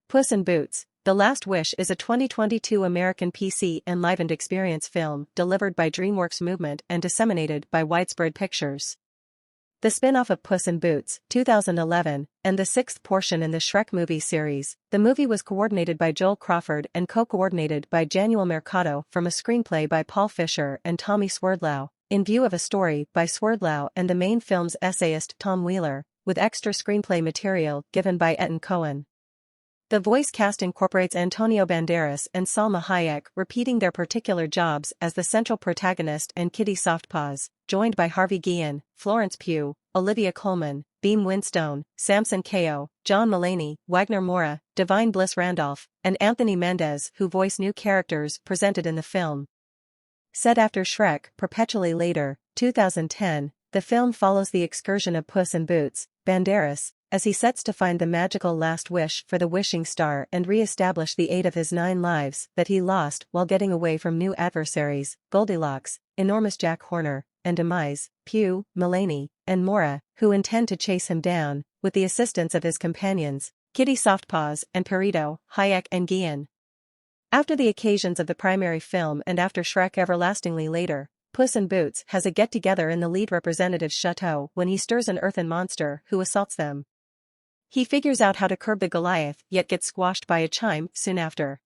Puss in Boots: The Last Wish is a 2022 American PC enlivened experience film delivered by DreamWorks Movement and disseminated by Widespread Pictures. The spin-off of Puss in Boots, 2011, and the sixth portion in the Shrek movie series, the movie was coordinated by Joel Crawford and co-coordinated by Januel Mercado from a screenplay by Paul Fisher and Tommy Swerdlow, in view of a story by Swerdlow and the main film's essayist Tom Wheeler, with extra screenplay material given by Etan Cohen. The voice cast incorporates Antonio Banderas and Salma Hayek repeating their particular jobs as the central protagonist and Kitty Softpaws, joined by Harvey Guillen, Florence Pugh, Olivia Colman, Beam Winstone, Samson Kayo, John Mulaney, Wagner Moura, Divine Bliss Randolph, and Anthony Mendez, who voice new characters presented in the film. Set after Shrek, Perpetually Later, 2010, the film follows the excursion of Puss in Boots, Banderas, as he sets to find the magical last wish for the wishing star and re-establish the 8 of his 9 lives that he lost while getting away from new adversaries, Goldilocks, Enormous Jack Horner, and Demise, Pugh, Mulaney, and Moura, who intend to chase him down, with the assistance of his companions, Kitty Softpaws and Perito, Hayek and Guillen. After the occasions of the primary film and after Shrek Everlastingly Later, Puss in Boots has a get-together in the lead representative's chateau when he stirs an earthen monster who assaults them. He figures out how to curb the Goliath yet gets squashed by a chime soon after.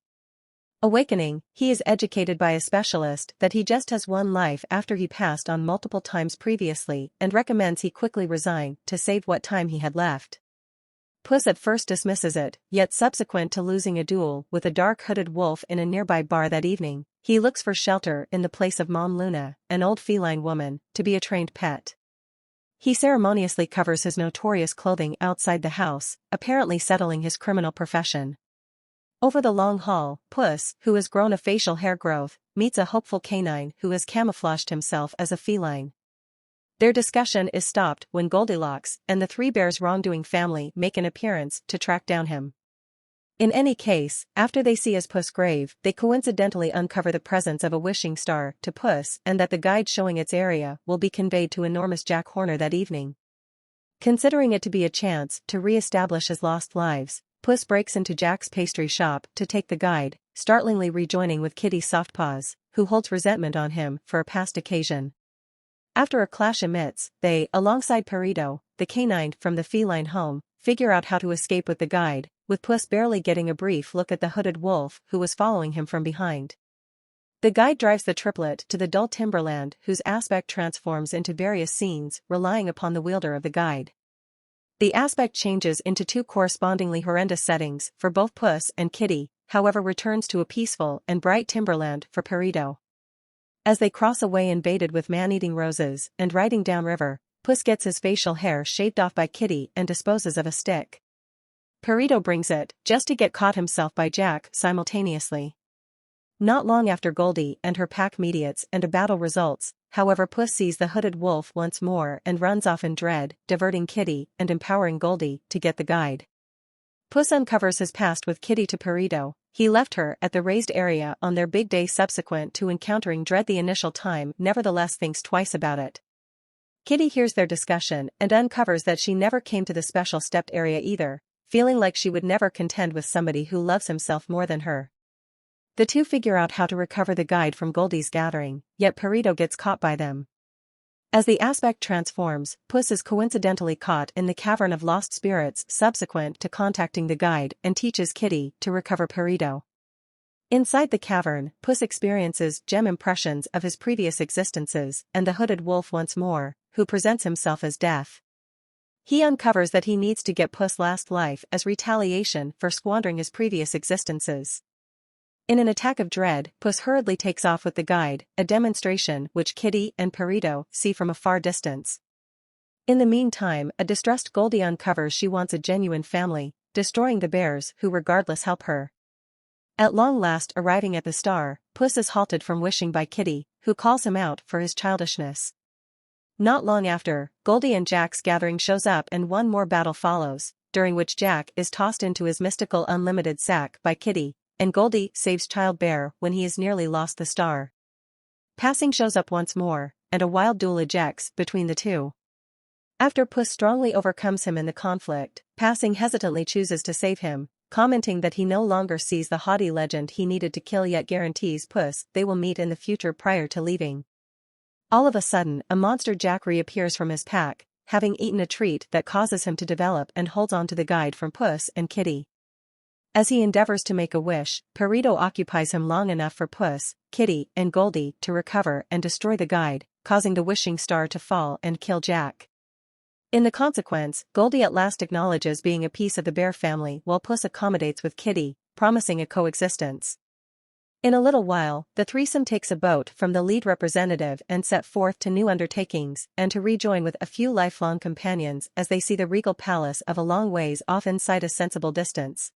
Awakening, he is educated by a specialist that he just has one life after he passed on multiple times previously and recommends he quickly resign to save what time he had left. Puss at first dismisses it, yet subsequent to losing a duel with a dark-hooded wolf in a nearby bar that evening, he looks for shelter in the place of Mom Luna, an old feline woman, to be a trained pet. He ceremoniously covers his notorious clothing outside the house, apparently settling his criminal profession. Over the long haul, Puss, who has grown a facial hair growth, meets a hopeful canine who has camouflaged himself as a feline. Their discussion is stopped when Goldilocks and the Three Bears wrongdoing family make an appearance to track down him. In any case, after they see his Puss grave, they coincidentally uncover the presence of a wishing star to Puss and that the guide showing its area will be conveyed to Enormous Jack Horner that evening. Considering it to be a chance to re-establish his lost lives, Puss breaks into Jack's pastry shop to take the guide, startlingly rejoining with Kitty Softpaws, who holds resentment on him for a past occasion. After a clash emits, they, alongside Perito, the canine from the feline home, figure out how to escape with the guide, with Puss barely getting a brief look at the hooded wolf who was following him from behind. The guide drives the triplet to the dull timberland whose aspect transforms into various scenes relying upon the wielder of the guide. The aspect changes into 2 correspondingly horrendous settings for both Puss and Kitty, however returns to a peaceful and bright timberland for Perito. As they cross a way invaded with man-eating roses and riding downriver, Puss gets his facial hair shaved off by Kitty and disposes of a stick. Perito brings it, just to get caught himself by Jack simultaneously. Not long after Goldie and her pack mediates and a battle results, however Puss sees the hooded wolf once more and runs off in dread, diverting Kitty and empowering Goldie to get the guide. Puss uncovers his past with Kitty to Perito. He left her at the raised area on their big day subsequent to encountering dread the initial time, nevertheless thinks twice about it. Kitty hears their discussion and uncovers that she never came to the special stepped area either, feeling like she would never contend with somebody who loves himself more than her. The two figure out how to recover the guide from Goldie's gathering, yet Perito gets caught by them. As the aspect transforms, Puss is coincidentally caught in the Cavern of Lost Spirits subsequent to contacting the guide and teaches Kitty to recover Perito. Inside the cavern, Puss experiences gem impressions of his previous existences and the hooded wolf once more, who presents himself as Death. He uncovers that he needs to get Puss' last life as retaliation for squandering his previous existences. In an attack of dread, Puss hurriedly takes off with the guide, a demonstration which Kitty and Perito see from a far distance. In the meantime, a distressed Goldie uncovers she wants a genuine family, destroying the bears who regardless help her. At long last arriving at the star, Puss is halted from wishing by Kitty, who calls him out for his childishness. Not long after, Goldie and Jack's gathering shows up and one more battle follows, during which Jack is tossed into his mystical unlimited sack by Kitty, and Goldie saves Child Bear when he has nearly lost the star. Passing shows up once more, and a wild duel ejects between the two. After Puss strongly overcomes him in the conflict, Passing hesitantly chooses to save him, commenting that he no longer sees the haughty legend he needed to kill, yet guarantees Puss they will meet in the future prior to leaving. All of a sudden, a monster Jack reappears from his pack, having eaten a treat that causes him to develop, and holds on to the guide from Puss and Kitty. As he endeavors to make a wish, Perito occupies him long enough for Puss, Kitty, and Goldie to recover and destroy the guide, causing the wishing star to fall and kill Jack. In the consequence, Goldie at last acknowledges being a piece of the bear family, while Puss accommodates with Kitty, promising a coexistence. In a little while, the threesome takes a boat from the lead representative and set forth to new undertakings, and to rejoin with a few lifelong companions as they see the regal palace of a long ways off inside a sensible distance.